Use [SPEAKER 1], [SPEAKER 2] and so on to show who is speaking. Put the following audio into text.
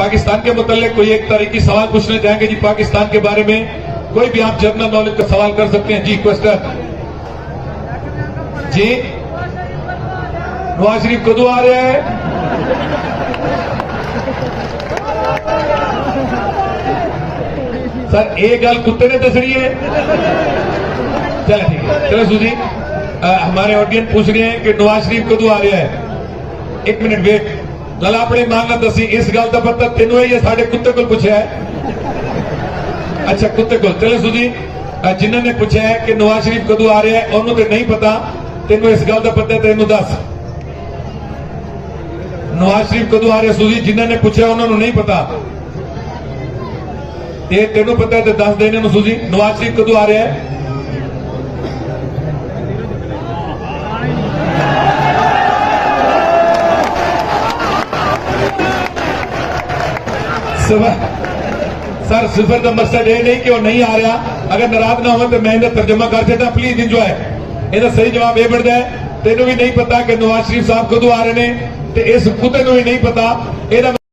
[SPEAKER 1] पाकिस्तान के मुतल्लिक कोई एक तरीकी सवाल पूछना चाहेंगे जी? पाकिस्तान के बारे में कोई भी आप जनरल नॉलेज का सवाल कर सकते हैं जी। क्वेश्चन जी, नवाज शरीफ कदों आ रहा है? सर एक गल कुत्ते ने दसनी है। चलो ठीक है, चलो सुजी हमारे ऑडियंस पूछ रहे हैं कि नवाज शरीफ कदों आ रहा है। एक मिनट वेट, लला अपने मान ना दसी इस गल का पता तेनों है या साढ़े कुत्ते को पूछा है? अच्छा कुत्ते को। चलो सुजी जिन्होंने पूछा है कि नवाज शरीफ कदों आ रहा है उन्होंने तो नहीं पता, तेनों इस गल का पता है, तेनों दस नवाज शरीफ कदों आ रहा है? सुजी जिन्होंने पूछा उन्होंने नहीं पता, तेनों पता है तो दस देने सुजी नवाज शरीफ कदों आ रहा है? सर सिफर का मकसद यह नहीं कि वो नहीं आ रहा, अगर नाराज ना हो तो मैं इन्हें तर्जमा कर देता। Please enjoy. ਇਹਦਾ सही जवाब यह बनता है तेनों भी नहीं पता कि नवाज शरीफ साहब कदों आ रहे हैं, तो इस कुत्ते को भी नहीं पता।